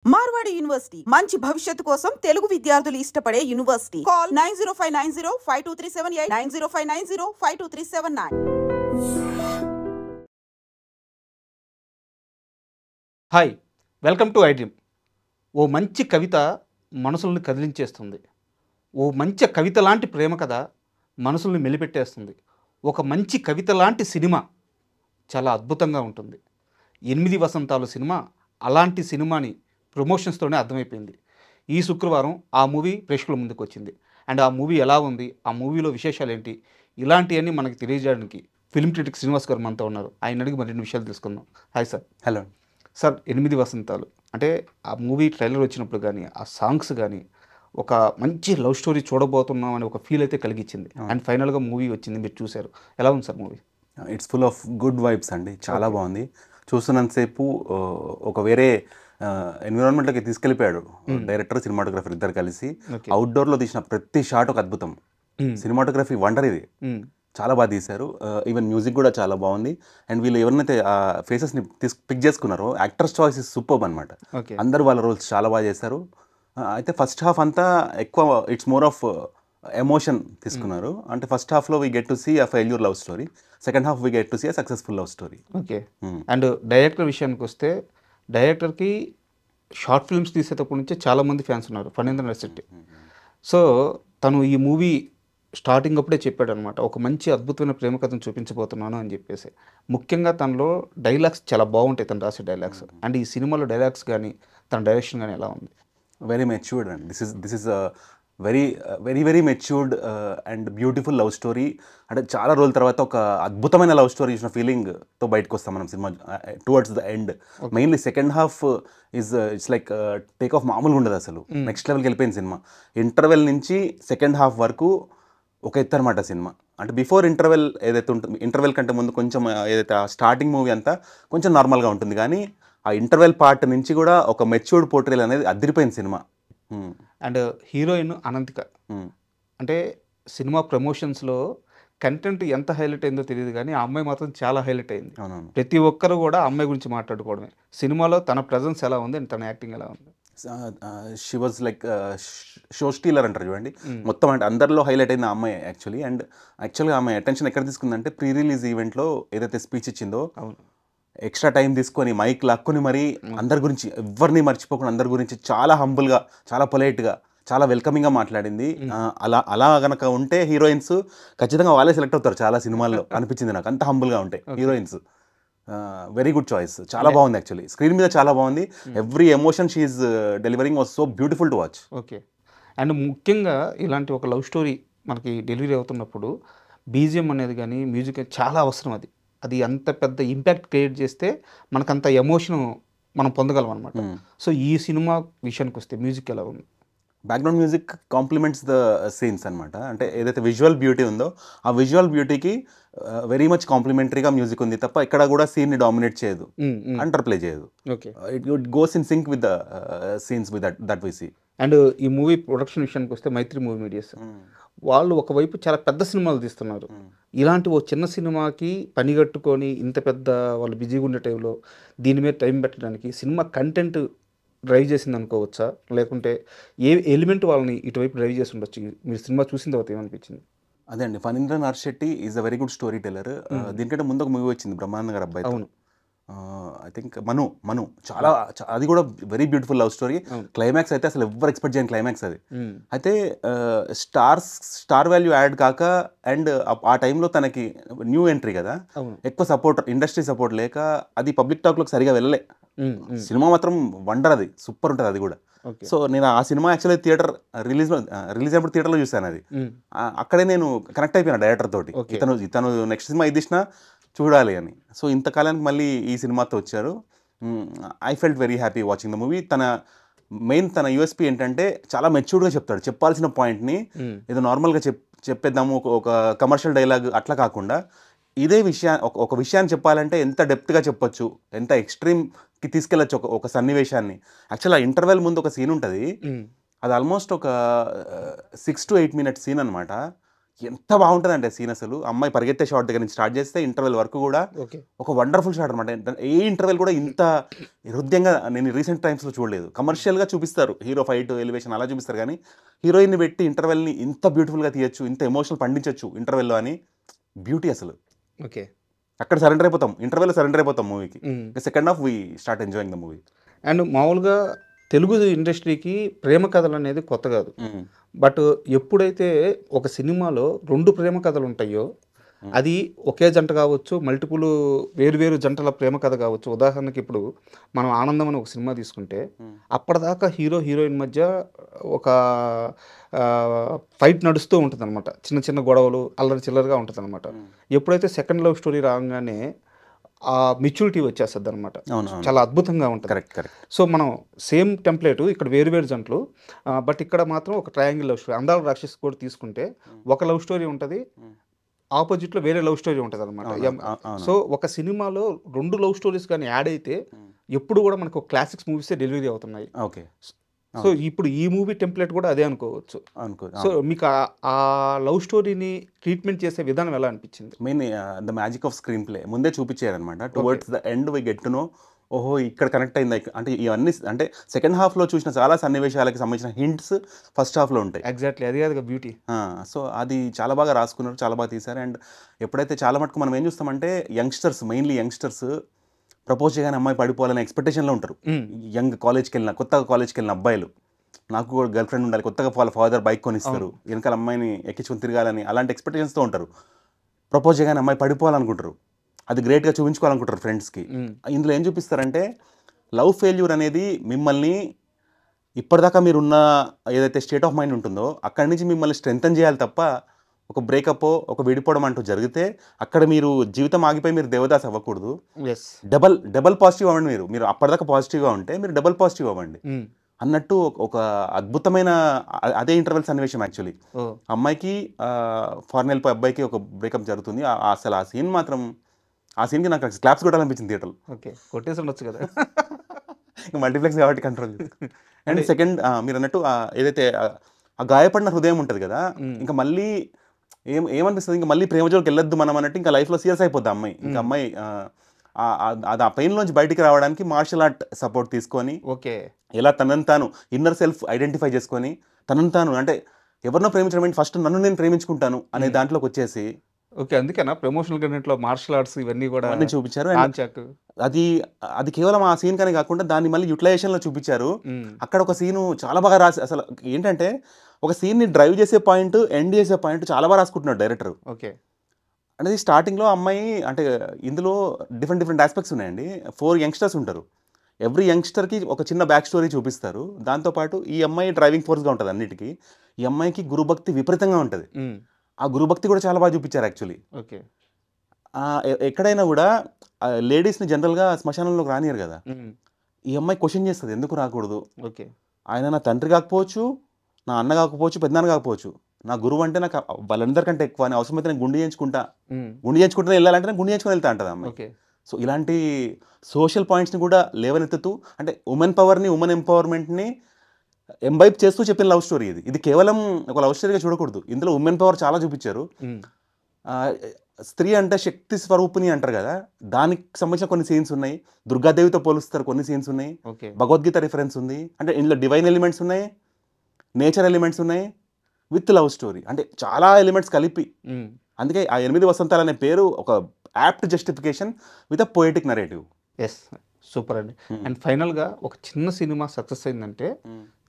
Marwadi university మంచి భవిష్యత్తు కోసం తెలుగు విద్యార్థులు ఇష్టపడే university. Call 9059052378 9059052379. Hi, welcome to iDream. ఓ మంచి కవిత మనసుల్ని కదిలించేస్తుంది. ఓ మంచి కవిత లాంటి ప్రేమ కథ మనసుల్ని మెలిపెట్టేస్తుంది. ఒక మంచి కవిత లాంటి సినిమా చాలా అద్భుతంగా ఉంటుంది. 8 వసంతాలు సినిమా అలాంటి సినిమాని ప్రమోషన్స్తోనే అర్థమైపోయింది. ఈ శుక్రవారం ఆ మూవీ ప్రేక్షకుల ముందుకు వచ్చింది. అండ్ ఆ మూవీ ఎలా ఉంది, ఆ మూవీలో విశేషాలు ఏంటి, ఇలాంటివన్నీ మనకి తెలియజేయడానికి ఫిల్మ్ క్రిటిక్ శ్రీనివాస్ గారు మనతో ఉన్నారు. ఆయన అడిగి మరిన్ని విషయాలు తెలుసుకుందాం. Hi sir. హలో సార్, 8 వసంతాలు అంటే ఆ మూవీ ట్రైలర్ వచ్చినప్పుడు కానీ ఆ సాంగ్స్ కానీ ఒక మంచి లవ్ స్టోరీ చూడబోతున్నాం అని ఒక ఫీల్ అయితే కలిగించింది. అండ్ ఫైనల్గా మూవీ వచ్చింది, మీరు చూశారు. ఎలా ఉంది sir movie? It's full of good vibes అండి. చాలా బాగుంది. చూస్తున్నంతసేపు ఒక వేరే ఎన్విరాన్మెంట్లోకి తీసుకెళ్ళిపోయాడు డైరెక్టర్, సినిమాటోగ్రఫర్ ఇద్దరు కలిసి. అవుట్డోర్లో తీసిన ప్రతి షాట్ ఒక అద్భుతం. సినిమాటోగ్రఫీ వండర్ ఇది. చాలా బాగా తీశారు. ఈవెన్ మ్యూజిక్ కూడా చాలా బాగుంది. అండ్ వీళ్ళు ఎవరినైతే ఆ ఫేసెస్ని పిక్ చేసుకున్నారో యాక్టర్స్ చాయిస్ ఇస్ సూపర్బ్ అనమాట. అందరూ వాళ్ళ రోల్స్ చాలా బాగా చేశారు. అయితే ఫస్ట్ హాఫ్ అంతా ఎక్కువ ఇట్స్ మోర్ ఆఫ్ ఎమోషన్ తీసుకున్నారు. అంటే ఫస్ట్ హాఫ్లో we get to see a failure love story, second half we get to see a successful love story. Okay. And director విషయానికి వస్తే, డైరెక్టర్కి షార్ట్ ఫిల్మ్స్ తీసేటప్పటి నుంచే చాలామంది ఫ్యాన్స్ ఉన్నారు, ఫణీంద్ర నరశెట్టి. సో తను ఈ మూవీ స్టార్టింగ్ అప్పుడే చెప్పాడు అనమాట, ఒక మంచి అద్భుతమైన ప్రేమ కథను చూపించబోతున్నాను అని చెప్పేసి. ముఖ్యంగా తనలో డైలాగ్స్ చాలా బాగుంటాయి, తను రాసే డైలాగ్స్. అండ్ ఈ సినిమాలో డైలాగ్స్ కానీ తన డైరెక్షన్ కానీ ఎలా ఉంది? Very matured and this is very very very matured and beautiful love story. అంటే చాలా రోజుల తర్వాత ఒక అద్భుతమైన లవ్ స్టోరీ చూసిన ఫీలింగ్తో బయటకు వస్తాం మనం cinema towards the end. Mainly second half it's like take off మామూలుగా ఉండదు అసలు. నెక్స్ట్ లెవెల్కి వెళ్ళిపోయింది సినిమా. ఇంటర్వెల్ నుంచి సెకండ్ హాఫ్ వరకు ఒక ఎత్తు అనమాట సినిమా. అంటే బిఫోర్ ఇంటర్వెల్ ఏదైతే ఉంటుంది, ఇంటర్వెల్ కంటే ముందు కొంచెం ఏదైతే ఆ స్టార్టింగ్ మూవీ అంతా కొంచెం నార్మల్గా ఉంటుంది, కానీ ఆ ఇంటర్వెల్ పార్ట్ నుంచి కూడా ఒక మెచ్యూర్డ్ పోర్ట్రేల్ అనేది అదిరిపోయింది సినిమా. అండ్ హీరోయిన్ అనంతిక, అంటే సినిమా ప్రమోషన్స్లో కంటెంట్ ఎంత హైలైట్ అయిందో తెలియదు, కానీ ఆ అమ్మాయి మాత్రం చాలా హైలైట్ అయింది. ప్రతి ఒక్కరు కూడా ఆ అమ్మాయి గురించి మాట్లాడుకోవడమే. సినిమాలో తన ప్రజెన్స్ ఎలా ఉంది అండ్ తన యాక్టింగ్ ఎలా ఉంది? She was like show stealer అంటారు చూడండి. మొత్తం అంటే అందరిలో హైలైట్ అయింది ఆ అమ్మాయి యాక్చువల్లీ. అండ్ యాక్చువల్గా ఆమె అటెన్షన్ ఎక్కడ తీసుకుందంటే, ప్రీ రిలీజ్ ఈవెంట్లో ఏదైతే స్పీచ్ ఇచ్చిందో ఎక్స్ట్రా టైం తీసుకొని మైక్ లాక్కొని మరీ అందరి గురించి, ఎవరిని మర్చిపోకుండా అందరి గురించి చాలా హంబుల్గా, చాలా పొలైట్గా, చాలా వెల్కమింగ్గా మాట్లాడింది. అలా కనుక ఉంటే హీరోయిన్స్ ఖచ్చితంగా వాళ్ళే సెలెక్ట్ అవుతారు చాలా సినిమాల్లో అనిపించింది నాకు. అంత హంబుల్గా ఉంటాయి హీరోయిన్స్. Very good choice. చాలా బాగుంది యాక్చువల్లీ. స్క్రీన్ మీద చాలా బాగుంది. Every emotion she's delivering was so beautiful to watch. Okay. And ముఖ్యంగా ఇలాంటి ఒక లవ్ స్టోరీ మనకి డెలివరీ అవుతున్నప్పుడు బీజిఎం అనేది కానీ మ్యూజిక్ చాలా అవసరం. అది అంత పెద్ద ఇంపాక్ట్ క్రియేట్ చేస్తే మనకంత ఎమోషన్ మనం పొందగలం అనమాట. సో ఈ సినిమా విషయానికి వస్తే మ్యూజిక్ ఎలా ఉంది? Background music compliments the scenes అనమాట. అంటే ఏదైతే విజువల్ బ్యూటీ ఉందో ఆ విజువల్ బ్యూటీకి వెరీ మచ్ కాంప్లిమెంటరీగా మ్యూజిక్ ఉంది తప్ప ఎక్కడ కూడా సీన్ని డామినేట్ చేయదు, అండర్ ప్లే చేయదు. Okay. It goes in sync with the scenes with that we see. And ఈ మూవీ ప్రొడక్షన్ విషయానికి వస్తే మైత్రి మూవీ మీడియాస్ వాళ్ళు ఒకవైపు చాలా పెద్ద సినిమాలు తీస్తున్నారు. ఇలాంటి ఓ చిన్న సినిమాకి పని కట్టుకొని ఇంత పెద్ద వాళ్ళు బిజీగా ఉండే టైంలో దీని మీద టైం పెట్టడానికి సినిమా కంటెంట్ డ్రైవ్ చేసింది అనుకోవచ్చా, లేకుంటే ఏ ఎలిమెంట్ వాళ్ళని ఇటువైపు డ్రైవ్ చేసి ఉండొచ్చు? మీరు సినిమా చూసిన తర్వాత ఏమనిపించింది? అదే అండి, Phanindra Narasetti is a very good storyteller. దీనికంటే ముందు ఒక మూవీ వచ్చింది బ్రహ్మానంద గారి అబ్బాయి, ఐ థింక్ మను. చాలా అది కూడా very beautiful love story. Climax అయితే అసలు ఎవరు ఎక్స్పెక్ట్ చేయని క్లైమాక్స్ అది. అయితే స్టార్ వాల్యూ యాడ్ కాక, అండ్ ఆ టైంలో తనకి న్యూ ఎంట్రీ కదా, ఎక్కువ సపోర్ట్, ఇండస్ట్రీ సపోర్ట్ లేక అది పబ్లిక్ టాక్లోకి సరిగా వెళ్ళలే. సినిమా మాత్రం వండర్, అది సూపర్ ఉంటుంది అది కూడా. సో నేను ఆ సినిమా యాక్చువల్లీ థియేటర్ రిలీజ్ అయినప్పుడు థియేటర్లో చూశాను. అది అక్కడే నేను కనెక్ట్ అయిపోయాను డైరెక్టర్ తోటి. ఇతను నెక్స్ట్ సినిమా ఇది ఇచ్చినా చూడాలి అని. సో ఇంతకాలానికి మళ్ళీ ఈ సినిమాతో వచ్చారు. I felt very happy watching the movie. తన యూఎస్పీ ఏంటంటే చాలా మెచ్యూర్డ్గా చెప్తాడు. చెప్పాల్సిన పాయింట్ని ఏదో నార్మల్గా చెప్పేద్దాము ఒక కమర్షియల్ డైలాగ్ అట్లా కాకుండా, ఇదే ఒక విషయాన్ని చెప్పాలంటే ఎంత డెప్త్గా చెప్పొచ్చు, ఎంత ఎక్స్ట్రీమ్కి తీసుకెళ్ళచ్చు ఒక సన్నివేశాన్ని. యాక్చువల్ ఆ ఇంటర్వెల్ ముందు ఒక సీన్ ఉంటుంది, అది ఆల్మోస్ట్ ఒక 6 to 8 minutes సీన్ అనమాట. ఎంత బాగుంటుందంటే సీన్ అసలు. అమ్మాయి పరిగెత్తే షాట్ దగ్గర నుంచి స్టార్ట్ చేస్తే ఇంటర్వెల్ వరకు కూడా ఓకే. ఒక వండర్ఫుల్ షాట్ అనమాట. ఏ ఇంటర్వెల్ కూడా ఇంత హృదయంగా నేను రీసెంట్ టైమ్స్లో చూడలేదు. కమర్షియల్గా చూపిస్తారు, హీరో ఫైట్ ఎలివేషన్ అలా చూపిస్తారు, కానీ హీరోయిన్ని పెట్టి ఇంటర్వెల్ని ఇంత బ్యూటిఫుల్గా తీయచ్చు, ఇంత ఎమోషనల్ పండించవచ్చు ఇంటర్వెల్లో అని బ్యూటీ అసలు. ఓకే. అక్కడ సరెండర్ అయిపోతాం, ఇంటర్వెల్లో సరెండర్ అయిపోతాం మూవీకి. Second half we start enjoying the movie. And మామూలుగా తెలుగు ఇండస్ట్రీకి ప్రేమ కథలు అనేది కొత్త కాదు. బట్ ఎప్పుడైతే ఒక సినిమాలో 2 ప్రేమ కథలు ఉంటాయో, అది ఒకే జంట కావచ్చు, మల్టిపుల్ వేరు జంటల ప్రేమ కథ కావచ్చు. ఉదాహరణకి ఇప్పుడు మనం ఆనందం అని ఒక సినిమా తీసుకుంటే, అప్పటిదాకా హీరో హీరోయిన్ మధ్య ఒక ఫైట్ నడుస్తూ ఉంటుంది అనమాట. చిన్న గొడవలు అల్లరి చిల్లరగా ఉంటుంది అనమాట. ఎప్పుడైతే సెకండ్ లవ్ స్టోరీ రాగానే ఆ మెచ్యూరిటీ వచ్చేస్తుంది అనమాట. చాలా అద్భుతంగా ఉంటుంది. Correct correct. సో మనం సేమ్ టెంప్లెట్ ఇక్కడ వేరు జంటలు, బట్ ఇక్కడ మాత్రం ఒక ట్రయాంగిల్ లవ్ స్టోరీ. అందాల రాక్షస్ కూడా తీసుకుంటే ఒక లవ్ స్టోరీ ఉంటుంది, ఆపోజిట్లో వేరే లవ్ స్టోరీ ఉంటుంది అనమాట. సో ఒక సినిమాలో 2 లవ్ స్టోరీస్ కానీ యాడ్ అయితే ఎప్పుడు కూడా మనకు క్లాసిక్స్ మూవీసే డెలివరీ అవుతున్నాయి. ఓకే. సో ఇప్పుడు ఈ మూవీ టెంప్లెట్ కూడా అదే అనుకోవచ్చు. సో మీకు ఆ లవ్ స్టోరీని ట్రీట్మెంట్ చేసే విధానం ఎలా అనిపించింది? Main the magic of screenplay ముందే చూపించారనమాట. Towards the end we get to know, ఓహో ఇక్కడ కనెక్ట్ అయింది అంటే ఇవన్నీ. అంటే సెకండ్ హాఫ్లో చూసిన చాలా సన్నివేశాలకి సంబంధించిన హింట్స్ ఫస్ట్ హాఫ్లో ఉంటాయి. ఎగ్జాక్ట్లీ, అది కాదు బ్యూటీ. సో అది చాలా బాగా రాసుకున్నారు, చాలా బాగా తీశారు. అండ్ ఎప్పుడైతే చాలా మటుకు మనం ఏం చూస్తామంటే యంగ్స్టర్స్, మెయిన్లీ యంగ్స్టర్స్ ప్రపోజ్ చేయగానే అమ్మాయి పడిపోవాలనే ఎక్స్పెక్టేషన్లో ఉంటారు. యంగ్ కొత్తగా కాలేజ్కి వెళ్ళిన అబ్బాయిలు, నాకు కూడా గర్ల్ ఫ్రెండ్ ఉండాలి, కొత్తగా వాళ్ళ ఫాదర్ బైక్ కొనిస్తారు, వెనకాల అమ్మాయిని ఎక్కించుకొని తిరగాలని అలాంటి ఎక్స్పెక్టేషన్స్తో ఉంటారు. ప్రపోజ్ చేయగానే అమ్మాయి పడిపోవాలనుకుంటారు, అది గ్రేట్గా చూపించుకోవాలనుకుంటారు ఫ్రెండ్స్కి. ఇందులో ఏం చూపిస్తారంటే లవ్ ఫెయిల్యూర్ అనేది మిమ్మల్ని ఇప్పటిదాకా మీరున్న ఏదైతే స్టేట్ ఆఫ్ మైండ్ ఉంటుందో అక్కడి నుంచి మిమ్మల్ని స్ట్రెంథన్ చేయాలి తప్ప, ఒక బ్రేకప్ ఒక విడిపోవడం అంటూ జరిగితే అక్కడ మీరు జీవితం ఆగిపోయి మీరు దేవదాస్ అవ్వకూడదు. డబల్ పాజిటివ్ అవ్వండి. మీరు అప్పటిదాకా పాజిటివ్గా ఉంటే మీరు డబల్ పాజిటివ్ అవ్వండి అన్నట్టు ఒక అద్భుతమైన అదే ఇంటర్వెల్ సన్నివేశం. యాక్చువల్లీ అమ్మాయికి ఫారెన్ వెళ్ళిపోయి అబ్బాయికి ఒక బ్రేకప్ జరుగుతుంది. అసలు ఆ సీన్ మాత్రం, ఆ సీన్కి నాకు క్లాప్స్ కొట్టాలనిపించింది థియేటర్లో. ఓకే, కొట్టేసి ఉండొచ్చు కదా, మల్టీప్లెక్స్ కాబట్టి కంట్రోల్. అండ్ సెకండ్ మీరు అన్నట్టు ఏదైతే ఆ గాయపడిన హృదయం ఉంటుంది కదా, ఇంకా మళ్ళీ ఏమనిపిస్తుంది, ఇంకా మళ్ళీ ప్రేమ జోలికి వెళ్ళొద్దు మనం అన్నట్టు ఇంకా లైఫ్లో సీరియస్ అయిపోద్ది అమ్మాయి. ఇంకా అమ్మాయి అది ఆ పెయిన్లోంచి బయటికి రావడానికి మార్షల్ ఆర్ట్ సపోర్ట్ తీసుకొని, ఓకే, ఎలా తనను తాను ఇన్నర్ సెల్ఫ్ ఐడెంటిఫై చేసుకొని తనను తాను అంటే ఎవరినో ప్రేమించడం ఫస్ట్ నన్ను నేను ప్రేమించుకుంటాను అనే దాంట్లోకి వచ్చేసి. ఓకే, అందుకేనా ప్రమోషనల్ కంటెంట్లో మార్షల్ ఆర్ట్స్ ఇవన్నీ కూడా అన్నీ చూపించారు. అది కేవలం ఆ సీన్ కానీ కాకుండా దాన్ని మళ్ళీ యూటిలైజేషన్లో చూపించారు. అక్కడ ఒక సీను చాలా బాగా రాసి, అసలు ఏంటంటే ఒక సీన్ని డ్రైవ్ చేసే పాయింట్, ఎండ్ చేసే పాయింట్ చాలా బాగా రాసుకుంటున్నాడు డైరెక్టర్. ఓకే, అనేది స్టార్టింగ్లో అమ్మాయి అంటే ఇందులో డిఫరెంట్ ఆస్పెక్ట్స్ ఉన్నాయండి. 4 యంగ్స్టర్స్ ఉంటారు. ఎవ్రీ యంగ్స్టర్కి ఒక చిన్న బ్యాక్ స్టోరీ చూపిస్తారు. దాంతోపాటు ఈ అమ్మాయి డ్రైవింగ్ ఫోర్స్గా ఉంటుంది అన్నిటికీ. ఈ అమ్మాయికి గురుభక్తి విపరీతంగా ఉంటుంది. ఆ గురుభక్తి కూడా చాలా బాగా చూపించారు యాక్చువల్లీ. ఓకే, ఎక్కడైనా కూడా లేడీస్ని జనరల్గా శ్మశానంలోకి రానియరు కదా, ఈ అమ్మాయి క్వశ్చన్ చేస్తుంది ఎందుకు రాకూడదు. ఓకే, ఆయన నా తండ్రి కాకపోవచ్చు, నా అన్న కాకపోవచ్చు, పెద్దనాన్న కాకపోవచ్చు, నా గురువు అంటే నాకు వాళ్ళందరికంటే ఎక్కువ అని, అవసరమైతే నేను గుండె చేయించుకుంటే వెళ్ళాలంటే నేను గుండె చేయించుకొని వెళ్తా అంటది అమ్మాయి. సో ఇలాంటి సోషల్ పాయింట్స్ని కూడా లేవనెత్తుతూ, అంటే ఉమెన్ పవర్ని, ఉమెన్ ఎంపవర్మెంట్ని ఎంబైప్ చేస్తూ చెప్పిన లవ్ స్టోరీ ఇది. ఇది కేవలం ఒక లవ్ స్టోరీగా చూడకూడదు. ఇందులో ఉమెన్ పవర్ చాలా చూపించారు. స్త్రీ అంటే శక్తి స్వరూపిణి అంటారు కదా, దానికి సంబంధించిన కొన్ని సీన్స్ ఉన్నాయి. దుర్గాదేవితో పోలుస్తారు కొన్ని సీన్స్ ఉన్నాయి. భగవద్గీత రిఫరెన్స్ ఉంది. అంటే ఇందులో డివైన్ ఎలిమెంట్స్ ఉన్నాయి, నేచర్ ఎలిమెంట్స్ ఉన్నాయి, విత్ లవ్ స్టోరీ. అంటే చాలా ఎలిమెంట్స్ కలిపి. అందుకే ఆ 8 వసంతాలు అనే పేరు ఒక apt justification with a poetic narrative. Yes, super అండి. అండ్ ఫైనల్గా ఒక చిన్న సినిమా సక్సెస్ అయిందంటే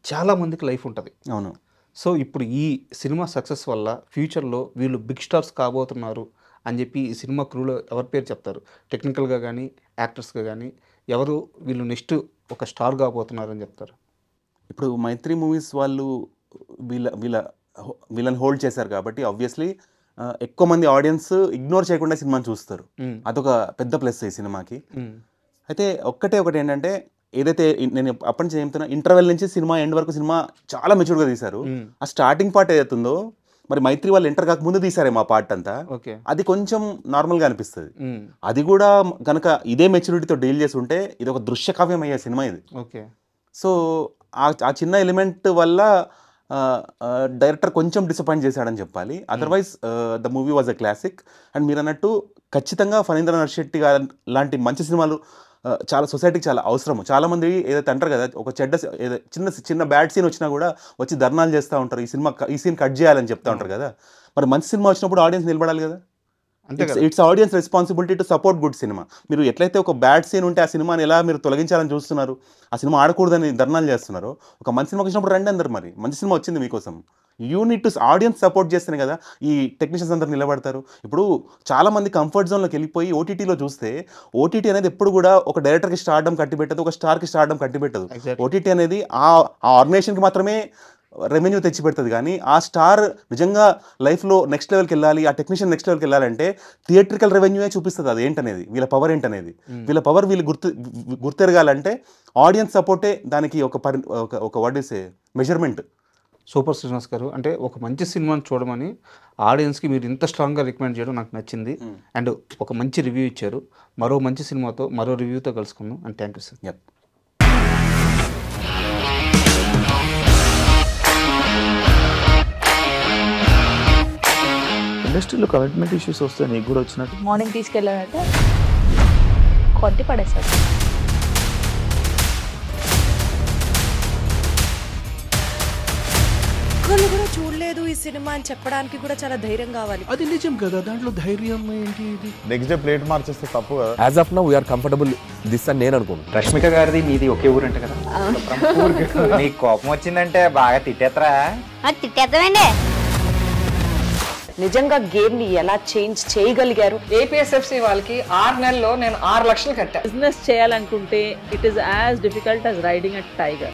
చాలా మందికి లైఫ్ ఉంటుంది. అవును. సో ఇప్పుడు ఈ సినిమా సక్సెస్ వల్ల ఫ్యూచర్లో వీళ్ళు బిగ్ స్టార్స్ కాబోతున్నారు అని చెప్పి ఈ సినిమా క్రూలో ఎవరి పేరు చెప్తారు? టెక్నికల్గా కానీ యాక్టర్స్గా కానీ ఎవరు వీళ్ళు నెక్స్ట్ ఒక స్టార్ కాబోతున్నారు అని చెప్తారు? ఇప్పుడు మైత్రి మూవీస్ వాళ్ళు వీళ్ళని హోల్డ్ చేశారు కాబట్టి ఆబ్వియస్లీ ఎక్కువ మంది ఆడియన్స్ ఇగ్నోర్ చేయకుండా సినిమాని చూస్తారు. అదొక పెద్ద ప్లస్ ఈ సినిమాకి. అయితే ఒకటి ఏంటంటే, ఏదైతే నేను అప్పటి నుంచి చెప్తున్నా, ఇంటర్వెల్ నుంచి సినిమా ఎండ్ వరకు సినిమా చాలా మెచ్యూర్గా తీశారు. ఆ స్టార్టింగ్ పార్ట్ ఏదైతుందో, మరి మైత్రి వాళ్ళు ఎంటర్ కాక ముందు తీసారే మా పార్ట్ అంతా, అది కొంచెం నార్మల్గా అనిపిస్తుంది. అది కూడా కనుక ఇదే మెచ్యూరిటీతో డీల్ చేసి ఉంటే ఇది ఒక దృశ్య కావ్యం అయ్యే సినిమా ఇది. ఓకే. సో ఆ చిన్న ఎలిమెంట్ వల్ల డైరెక్టర్ కొంచెం డిసప్పాయింట్ చేశాడని చెప్పాలి. Otherwise the movie was a classic. And మీరు అన్నట్టు ఖచ్చితంగా ఫణీంద్రనాథ్ శెట్టి గారు లాంటి మంచి సినిమాలు చాలా సొసైటీకి చాలా అవసరము. చాలామంది ఏదైతే అంటారు కదా, ఒక చిన్న బ్యాడ్ సీన్ వచ్చినా కూడా వచ్చి ధర్నాలు చేస్తూ ఉంటారు, ఈ సీన్ కట్ చేయాలని చెప్తా ఉంటారు కదా. మరి మంచి సినిమా వచ్చినప్పుడు ఆడియన్స్ నిలబడాలి కదా. It's audience responsibility to support good cinema. మీరు ఎట్లయితే ఒక బ్యాడ్ సీన్ ఉంటే ఆ సినిమాని ఎలా మీరు తొలగించాలని చూస్తున్నారు, ఆ సినిమా ఆడకూడదని ధర్నాలు చేస్తున్నారు, ఒక మంచి సినిమా వచ్చినప్పుడు రండి అందరు. మరి మంచి సినిమా వచ్చింది మీకోసం, యూనిట్ టు ఆడియన్స్ సపోర్ట్ చేస్తేనే కదా ఈ టెక్నీషియన్స్ అందరు నిలబడతారు. ఇప్పుడు చాలామంది కంఫర్ట్ జోన్లోకి వెళ్ళిపోయి ఓటీటీలో చూస్తే, ఓటీటీ అనేది ఎప్పుడు కూడా ఒక డైరెక్టర్కి స్టార్డమ్ కట్టిపెట్టదు, ఒక స్టార్కి స్టార్డమ్ కట్టిపెట్టదు. ఓటీటీ అనేది ఆ ఆర్గనైజేషన్కి మాత్రమే రెవెన్యూ తెచ్చి పెడుతుంది. కానీ ఆ స్టార్ నిజంగా లైఫ్లో నెక్స్ట్ లెవెల్కి వెళ్ళాలి, ఆ టెక్నీషియన్ నెక్స్ట్ లెవెల్కి వెళ్ళాలంటే థియేట్రికల్ రెవెన్యూయే చూపిస్తుంది అది ఏంటనేది, వీళ్ళ పవర్ ఏంటనేది. వీళ్ళ పవర్ వీళ్ళు గుర్తెరగాలంటే ఆడియన్స్ సపోర్టే దానికి ఒక what is a measurement. Super Srinivas గారు, అంటే ఒక మంచి సినిమాని చూడమని ఆడియన్స్కి మీరు ఇంత స్ట్రాంగ్గా రికమెండ్ చేయడం నాకు నచ్చింది. అండ్ ఒక మంచి రివ్యూ ఇచ్చారు. మరో మంచి సినిమాతో మరో రివ్యూతో కలుసుకుందాం. And thank you sir. ఇండస్ట్రీలో కమిట్మెంట్ ఇష్యూస్ వస్తే నీకు కూడా వచ్చినట్టు? మార్నింగ్ తీసుకెళ్ళాడంటే కొట్టి పడేస్తాడు. ఒక్కళ్ళు కూడా చూడలేదు ఈ సినిమా అని చెప్పడానికి కూడా చాలా ధైర్యం కావాలి. అది నిజం కదా, దాంట్లో ధైర్యం ఏంటి? ఇది నెక్స్ట్ డే ప్లేట్ మార్చేస్తే తప్పు కదా. As of now we're comfortable this అని నేను అనుకుంటున్నాను. రష్మిక గారిది మీది ఒకే ఊరు అంటే కదా. నీకు కోపం వచ్చిందంటే బాగా తిట్టేత్తరా? తిట్టేద్దామండి. నిజంగా గేమ్ ని ఎలా చేంజ్ చేయగలిగారు? ఏపీఎస్ఎఫ్సి వాళ్ళకి 6 నెలల్లో నేను 6 లక్షలు కట్టా. బిజినెస్ చేయాలనుకుంటే it is as difficult as riding a tiger.